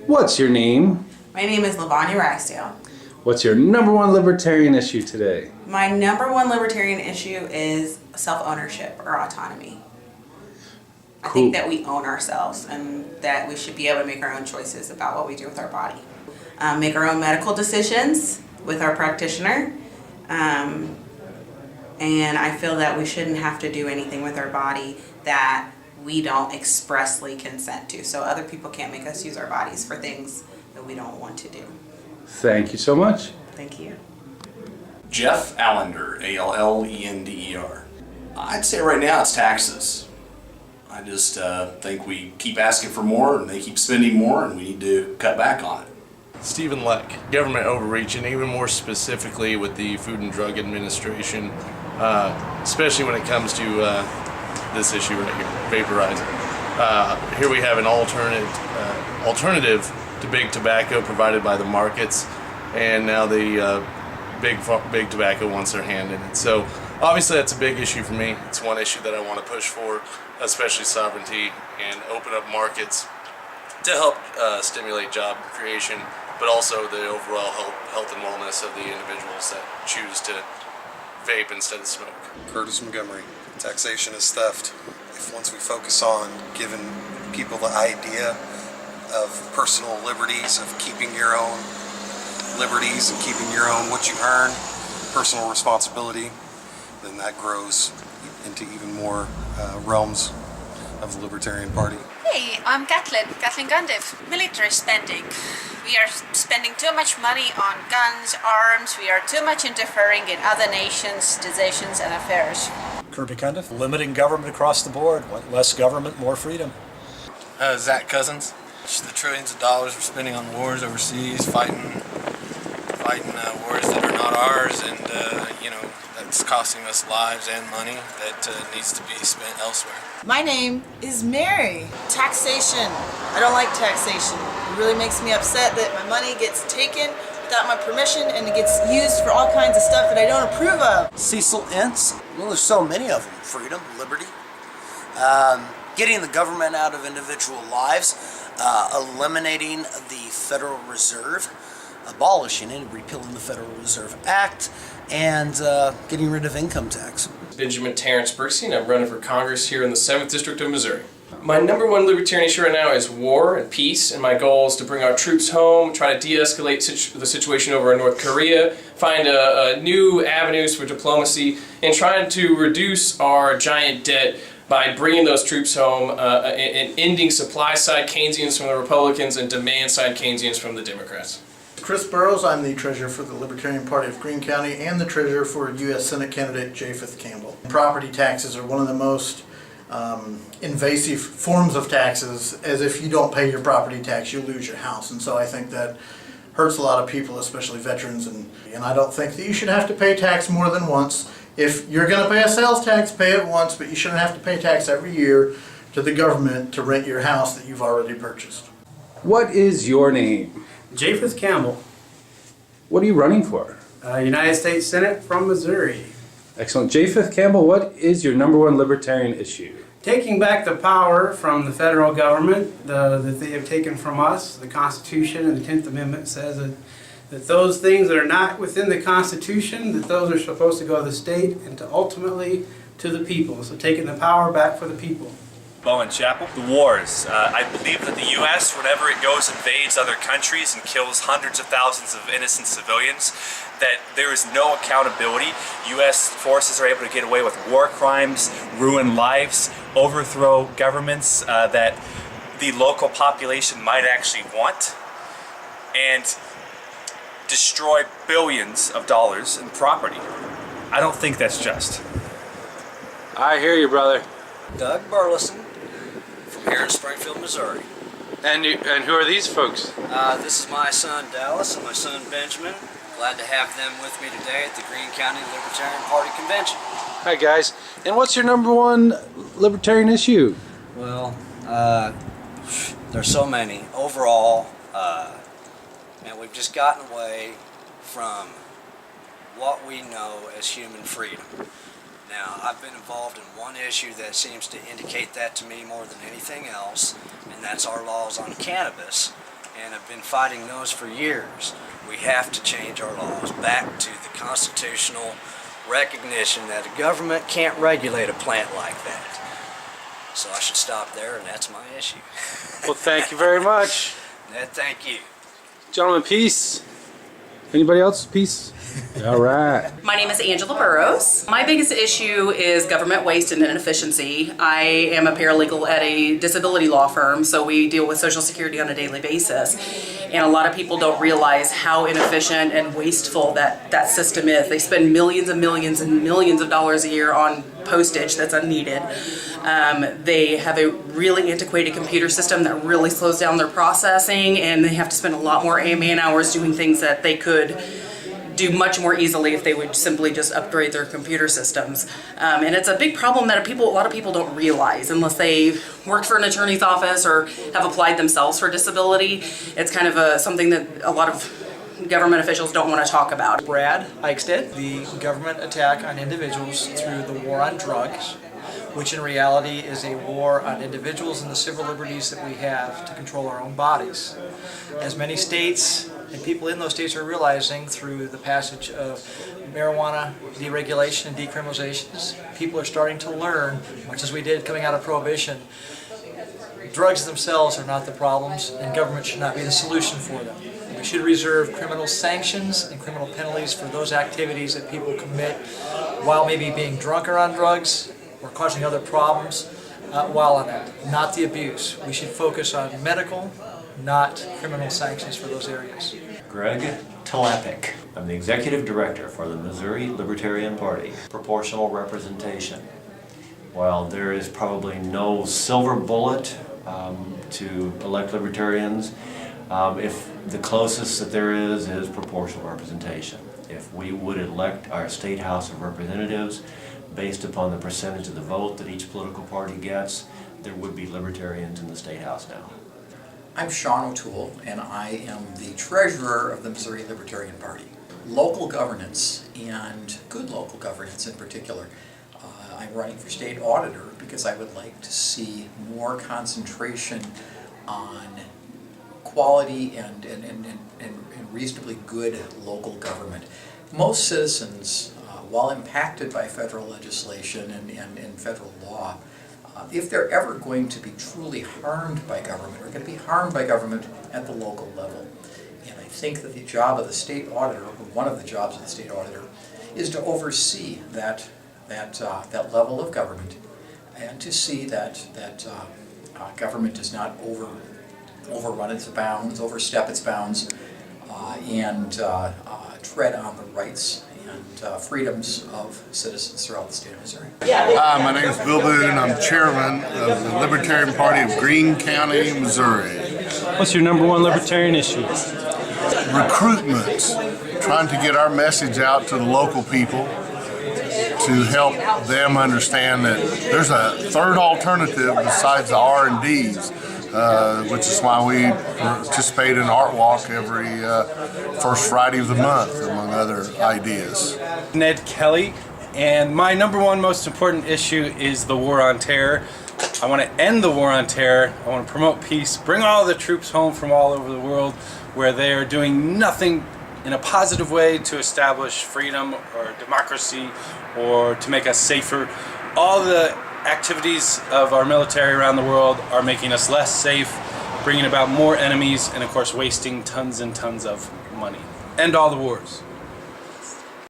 What's your name? My name is Lavanya Ragsdale. What's your number one libertarian issue today? My number one libertarian issue is self-ownership or autonomy. I think that we own ourselves and that we should be able to make our own choices about what we do with our body. Make our own medical decisions with our practitioner. And I feel that we shouldn't have to do anything with our body that we don't expressly consent to. So other people can't make us use our bodies for things that we don't want to do. Thank you so much. Thank you. Jeff Allender, A-L-L-E-N-D-E-R. I'd say right now it's taxes. I just think we keep asking for more and they keep spending more and we need to cut back on it. Stephen Leck, government overreach, and even more specifically with the Food and Drug Administration, especially when it comes to this issue right here, vaporizing. Here we have an alternative to big tobacco provided by the markets, and now the big tobacco wants their hand in it. So obviously that's a big issue for me. It's one issue that I want to push for, especially sovereignty and open up markets to help stimulate job creation, but also the overall health and wellness of the individuals that choose to vape instead of smoke. Curtis Montgomery. Taxation is theft. If once we focus on giving people the idea of personal liberties, of keeping your own liberties and keeping your own what you earn, personal responsibility, then that grows into even more realms of the Libertarian Party. Hey, I'm Kathleen Gundiv. Military spending. We are spending too much money on guns, arms. We are too much interfering in other nations' decisions and affairs. Kirby Cundiff. Limiting government across the board. Want less government, more freedom. Zach Cousins. The trillions of dollars we're spending on wars overseas, fighting wars that are not ours, and that's costing us lives and money that needs to be spent elsewhere. My name is Mary. Taxation. I don't like taxation. It really makes me upset that my money gets taken without my permission and it gets used for all kinds of stuff that I don't approve of. Cecil Ince. Well, there's so many of them. Freedom, liberty. Getting the government out of individual lives. Eliminating the Federal Reserve. Abolishing and repealing the Federal Reserve Act. And getting rid of income tax. Benjamin Terrence Brixey, I'm running for Congress here in the 7th District of Missouri. My number one libertarian issue right now is war and peace, and my goal is to bring our troops home, try to de-escalate the situation over in North Korea, find new avenues for diplomacy, and trying to reduce our giant debt by bringing those troops home and ending supply-side Keynesians from the Republicans and demand-side Keynesians from the Democrats. Chris Burrows, I'm the treasurer for the Libertarian Party of Greene County and the treasurer for U.S. Senate candidate Japheth Campbell. Property taxes are one of the most invasive forms of taxes, as if you don't pay your property tax, you'll lose your house. And so I think that hurts a lot of people, especially veterans, and I don't think that you should have to pay tax more than once. If you're going to pay a sales tax, pay it once, but you shouldn't have to pay tax every year to the government to rent your house that you've already purchased. What is your name? Japheth Campbell. What are you running for? United States Senate from Missouri. Excellent. Japheth Campbell, what is your number one libertarian issue? Taking back the power from the federal government that they have taken from us. The Constitution and the 10th Amendment says that those things that are not within the Constitution, that those are supposed to go to the state and to ultimately to the people. So taking the power back for the people. Bowen Chapel. The wars. I believe that the U.S., whenever it goes invades other countries and kills hundreds of thousands of innocent civilians, that there is no accountability. U.S. forces are able to get away with war crimes, ruin lives, overthrow governments that the local population might actually want, and destroy billions of dollars in property. I don't think that's just. I hear you, brother. Doug Burleson from here in Springfield, Missouri. And who are these folks? This is my son Dallas and my son Benjamin. Glad to have them with me today at the Greene County Libertarian Party Convention. Hi guys. And what's your number one libertarian issue? Well, there's so many. Overall, and we've just gotten away from what we know as human freedom. Now, I've been involved in one issue that seems to indicate that to me more than anything else, and that's our laws on cannabis. and have been fighting those for years. We have to change our laws back to the constitutional recognition that a government can't regulate a plant like that. So I should stop there, and that's my issue. Well, thank you very much. Thank you. Gentlemen, peace. Anybody else? Peace. All right. My name is Angela Burrows. My biggest issue is government waste and inefficiency. I am a paralegal at a disability law firm, so we deal with Social Security on a daily basis. And a lot of people don't realize how inefficient and wasteful that system is. They spend millions and millions and millions of dollars a year on postage that's unneeded. They have a really antiquated computer system that really slows down their processing, and they have to spend a lot more man hours doing things that they could do much more easily if they would simply just upgrade their computer systems. And it's a big problem that a lot of people don't realize unless they worked for an attorney's office or have applied themselves for disability. It's kind of something that a lot of government officials don't want to talk about. Brad Eichstedt, the government attack on individuals through the war on drugs, which in reality is a war on individuals and the civil liberties that we have to control our own bodies. As many states and people in those states are realizing through the passage of marijuana deregulation and decriminalizations, people are starting to learn, much as we did coming out of Prohibition, drugs themselves are not the problems and government should not be the solution for them. We should reserve criminal sanctions and criminal penalties for those activities that people commit while maybe being drunk or on drugs or causing other problems while on it, not the abuse. We should focus on medical, not criminal sanctions for those areas. Greg Talapik. I'm the Executive Director for the Missouri Libertarian Party. Proportional representation. While there is probably no silver bullet to elect Libertarians, if the closest that there is proportional representation. If we would elect our State House of Representatives based upon the percentage of the vote that each political party gets, there would be Libertarians in the State House now. I'm Sean O'Toole, and I am the treasurer of the Missouri Libertarian Party. Local governance, and good local governance in particular, I'm running for state auditor because I would like to see more concentration on quality and reasonably good local government. Most citizens, while impacted by federal legislation and federal law, if they're ever going to be truly harmed by government, are going to be harmed by government at the local level. And I think that the job of the state auditor, or one of the jobs of the state auditor, is to oversee that level of government and to see that government does not overrun its bounds, overstep its bounds, and tread on the rights and freedoms of citizens throughout the state of Missouri. Hi, my name is Bill Boone. I'm chairman of the Libertarian Party of Greene County, Missouri. What's your number one Libertarian issue? Recruitment. Trying to get our message out to the local people to help them understand that there's a third alternative besides the R&Ds. Which is why we participate in Art Walk every first Friday of the month, among other ideas. Ned Kelly, and my number one most important issue is the war on terror. I want to end the war on terror. I want to promote peace, bring all the troops home from all over the world where they are doing nothing in a positive way to establish freedom or democracy or to make us safer. All the activities of our military around the world are making us less safe, bringing about more enemies, and of course wasting tons and tons of money. End all the wars.